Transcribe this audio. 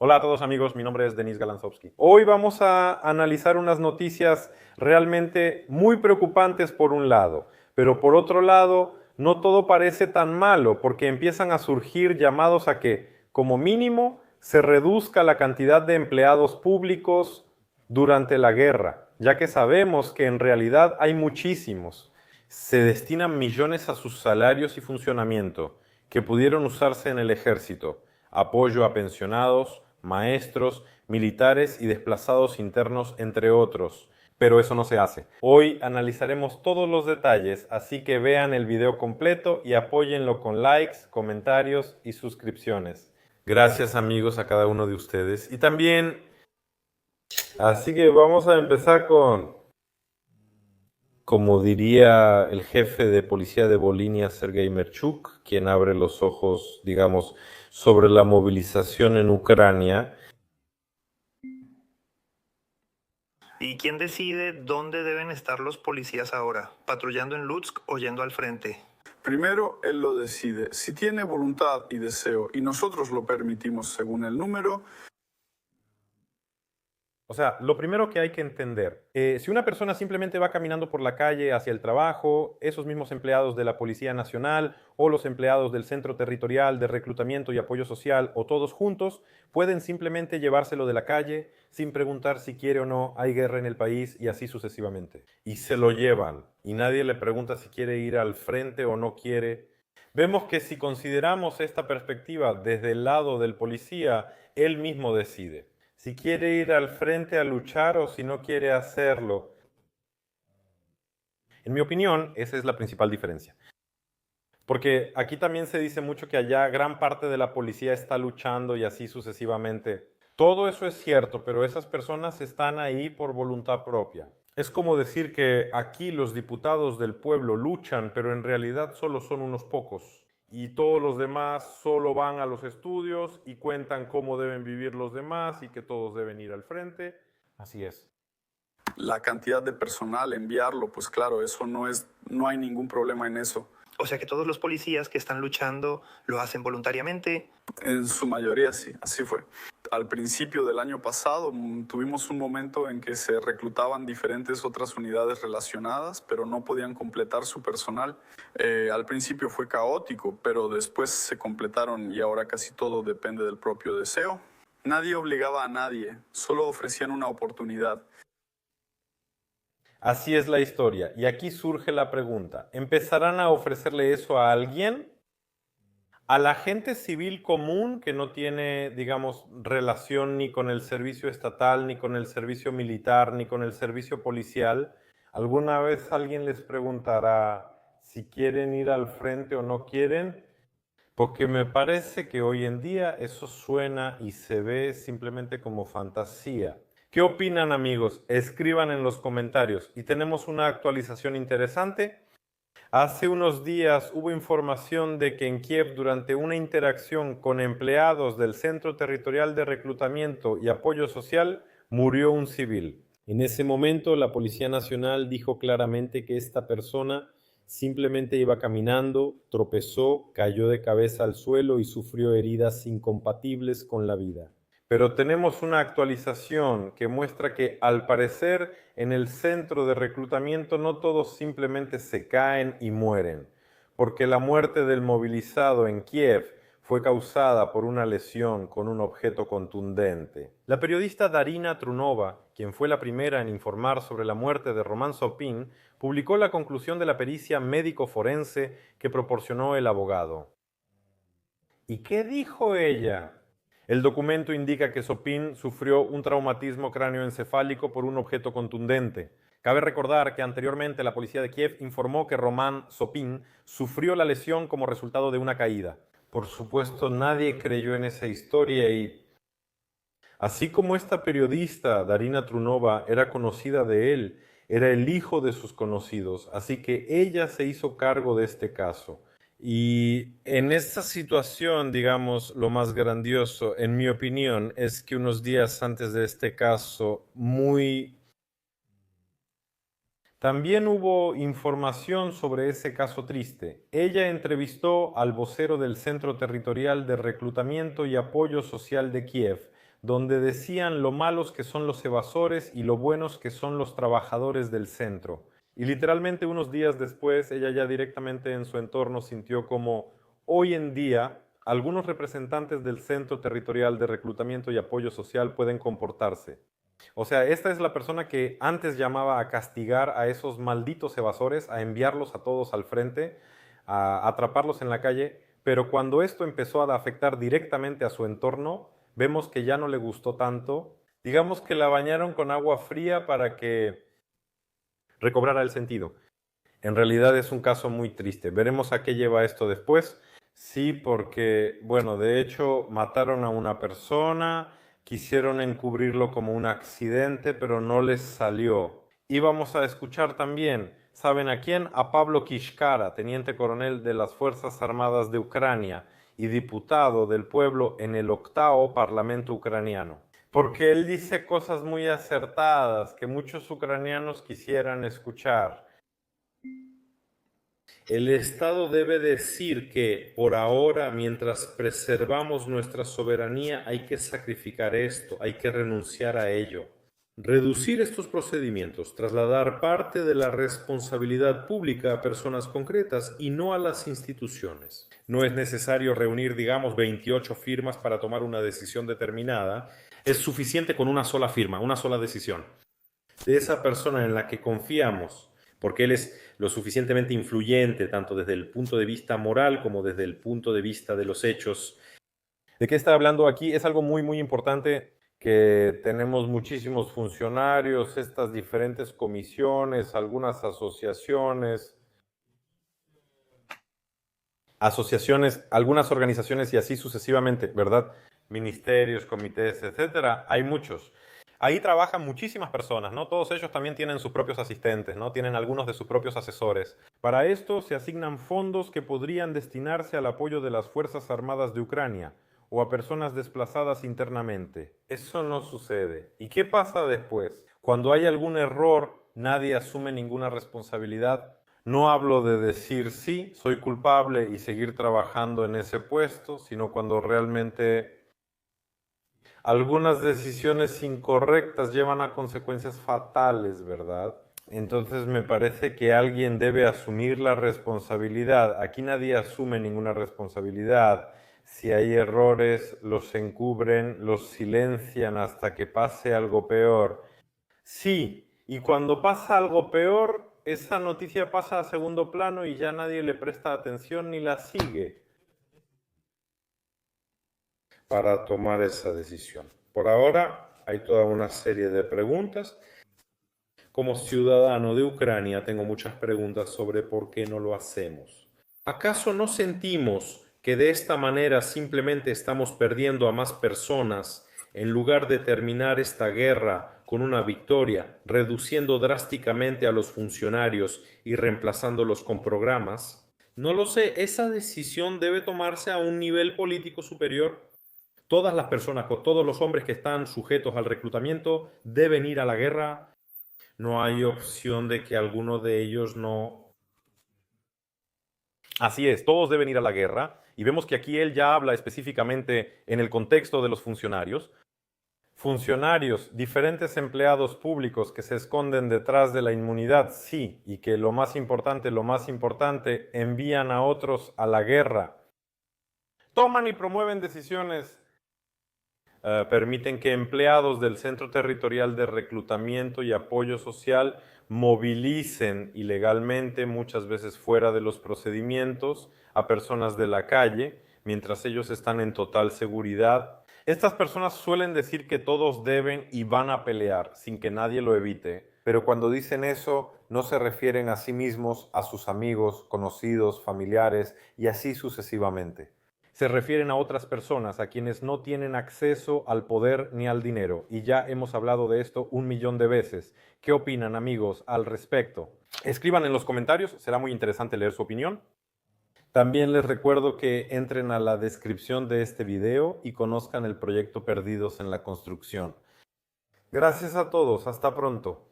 Hola a todos amigos, mi nombre es Denis Galanzowski. Hoy vamos a analizar unas noticias realmente muy preocupantes por un lado, pero por otro lado no todo parece tan malo porque empiezan a surgir llamados a que, como mínimo, se reduzca la cantidad de empleados públicos durante la guerra, ya que sabemos que en realidad hay muchísimos. Se destinan millones a sus salarios y funcionamiento, que pudieron usarse en el ejército, apoyo a pensionados, maestros, militares y desplazados internos, entre otros. Pero eso no se hace. Hoy analizaremos todos los detalles, así que vean el video completo y apóyenlo con likes, comentarios y suscripciones. Gracias amigos a cada uno de ustedes. Y también, así que vamos a empezar con, como diría el jefe de policía de Volinia, Sergei Merchuk, quien abre los ojos, digamos, sobre la movilización en Ucrania. ¿Y quién decide dónde deben estar los policías ahora? ¿Patrullando en Lutsk o yendo al frente? Primero, él lo decide. Si tiene voluntad y deseo y nosotros lo permitimos según el número. O sea, lo primero que hay que entender, si una persona simplemente va caminando por la calle hacia el trabajo, esos mismos empleados de la Policía Nacional o los empleados del Centro Territorial de Reclutamiento y Apoyo Social o todos juntos pueden simplemente llevárselo de la calle sin preguntar si quiere o no, hay guerra en el país y así sucesivamente. Y se lo llevan y nadie le pregunta si quiere ir al frente o no quiere. Vemos que si consideramos esta perspectiva desde el lado del policía, él mismo decide si quiere ir al frente a luchar o si no quiere hacerlo. En mi opinión, esa es la principal diferencia. Porque aquí también se dice mucho que allá gran parte de la policía está luchando y así sucesivamente. Todo eso es cierto, pero esas personas están ahí por voluntad propia. Es como decir que aquí los diputados del pueblo luchan, pero en realidad solo son unos pocos. Y todos los demás solo van a los estudios y cuentan cómo deben vivir los demás y que todos deben ir al frente. Así es. La cantidad de personal, enviarlo, pues claro, eso no hay ningún problema en eso. O sea que todos los policías que están luchando lo hacen voluntariamente. En su mayoría sí, así fue. Al principio del año pasado tuvimos un momento en que se reclutaban diferentes otras unidades relacionadas, pero no podían completar su personal. Al principio fue caótico, pero después se completaron y ahora casi todo depende del propio deseo. Nadie obligaba a nadie, solo ofrecían una oportunidad. Así es la historia. Y aquí surge la pregunta. ¿Empezarán a ofrecerle eso a alguien? A la gente civil común que no tiene, digamos, relación ni con el servicio estatal, ni con el servicio militar, ni con el servicio policial, ¿alguna vez alguien les preguntará si quieren ir al frente o no quieren? Porque me parece que hoy en día eso suena y se ve simplemente como fantasía. ¿Qué opinan amigos? Escriban en los comentarios. Y tenemos una actualización interesante. Hace unos días hubo información de que en Kiev, durante una interacción con empleados del Centro Territorial de Reclutamiento y Apoyo Social, murió un civil. En ese momento, la Policía Nacional dijo claramente que esta persona simplemente iba caminando, tropezó, cayó de cabeza al suelo y sufrió heridas incompatibles con la vida. Pero tenemos una actualización que muestra que, al parecer, en el centro de reclutamiento no todos simplemente se caen y mueren, porque la muerte del movilizado en Kiev fue causada por una lesión con un objeto contundente. La periodista Darina Trunova, quien fue la primera en informar sobre la muerte de Roman Sopin, publicó la conclusión de la pericia médico-forense que proporcionó el abogado. ¿Y qué dijo ella? El documento indica que Sopin sufrió un traumatismo cráneoencefálico por un objeto contundente. Cabe recordar que anteriormente la policía de Kiev informó que Roman Sopin sufrió la lesión como resultado de una caída. Por supuesto, nadie creyó en esa historia y, así como esta periodista, Darina Trunova, era conocida de él, era el hijo de sus conocidos, así que ella se hizo cargo de este caso. Y en esta situación, digamos, lo más grandioso, en mi opinión, es que unos días antes de este caso, también hubo información sobre ese caso triste. Ella entrevistó al vocero del Centro Territorial de Reclutamiento y Apoyo Social de Kiev, donde decían lo malos que son los evasores y lo buenos que son los trabajadores del centro. Y literalmente unos días después, ella ya directamente en su entorno sintió como hoy en día algunos representantes del Centro Territorial de Reclutamiento y Apoyo Social pueden comportarse. O sea, esta es la persona que antes llamaba a castigar a esos malditos evasores, a enviarlos a todos al frente, a atraparlos en la calle, pero cuando esto empezó a afectar directamente a su entorno, vemos que ya no le gustó tanto. Digamos que la bañaron con agua fría para que recobrara el sentido. En realidad es un caso muy triste. Veremos a qué lleva esto después. Sí, porque, bueno, de hecho mataron a una persona, quisieron encubrirlo como un accidente, pero no les salió. Y vamos a escuchar también, ¿saben a quién? A Pablo Kishkara, teniente coronel de las Fuerzas Armadas de Ucrania y diputado del pueblo en el 8º Parlamento ucraniano. Porque él dice cosas muy acertadas que muchos ucranianos quisieran escuchar. El Estado debe decir que por ahora, mientras preservamos nuestra soberanía, hay que sacrificar esto, hay que renunciar a ello. Reducir estos procedimientos, trasladar parte de la responsabilidad pública a personas concretas y no a las instituciones. No es necesario reunir, digamos, 28 firmas para tomar una decisión determinada. Es suficiente con una sola firma, una sola decisión de esa persona en la que confiamos, porque él es lo suficientemente influyente, tanto desde el punto de vista moral como desde el punto de vista de los hechos. ¿De qué está hablando aquí? Es algo muy, muy importante, que tenemos muchísimos funcionarios, estas diferentes comisiones, algunas asociaciones, algunas organizaciones y así sucesivamente, ¿verdad? Ministerios, comités, etcétera. Hay muchos. Ahí trabajan muchísimas personas, ¿no? Todos ellos también tienen sus propios asistentes, ¿no? Tienen algunos de sus propios asesores. Para esto se asignan fondos que podrían destinarse al apoyo de las Fuerzas Armadas de Ucrania o a personas desplazadas internamente. Eso no sucede. ¿Y qué pasa después? Cuando hay algún error, nadie asume ninguna responsabilidad. No hablo de decir sí, soy culpable y seguir trabajando en ese puesto, sino cuando realmente algunas decisiones incorrectas llevan a consecuencias fatales, ¿verdad? Entonces me parece que alguien debe asumir la responsabilidad. Aquí nadie asume ninguna responsabilidad. Si hay errores, los encubren, los silencian hasta que pase algo peor. Sí, y cuando pasa algo peor, esa noticia pasa a segundo plano y ya nadie le presta atención ni la sigue para tomar esa decisión. Por ahora hay toda una serie de preguntas. Como ciudadano de Ucrania tengo muchas preguntas sobre por qué no lo hacemos. ¿Acaso no sentimos que de esta manera simplemente estamos perdiendo a más personas en lugar de terminar esta guerra con una victoria, reduciendo drásticamente a los funcionarios y reemplazándolos con programas? No lo sé, esa decisión debe tomarse a un nivel político superior. Todas las personas, todos los hombres que están sujetos al reclutamiento deben ir a la guerra. No hay opción de que alguno de ellos no. Así es, todos deben ir a la guerra. Y vemos que aquí él ya habla específicamente en el contexto de los funcionarios. Funcionarios, diferentes empleados públicos que se esconden detrás de la inmunidad, sí, y que lo más importante, envían a otros a la guerra. Toman y promueven decisiones. Permiten que empleados del Centro Territorial de Reclutamiento y Apoyo Social movilicen ilegalmente, muchas veces fuera de los procedimientos, a personas de la calle, mientras ellos están en total seguridad. Estas personas suelen decir que todos deben y van a pelear, sin que nadie lo evite, pero cuando dicen eso, no se refieren a sí mismos, a sus amigos, conocidos, familiares y así sucesivamente. Se refieren a otras personas, a quienes no tienen acceso al poder ni al dinero. Y ya hemos hablado de esto 1.000.000 de veces. ¿Qué opinan, amigos, al respecto? Escriban en los comentarios, será muy interesante leer su opinión. También les recuerdo que entren a la descripción de este video y conozcan el proyecto Perdidos en la Construcción. Gracias a todos, hasta pronto.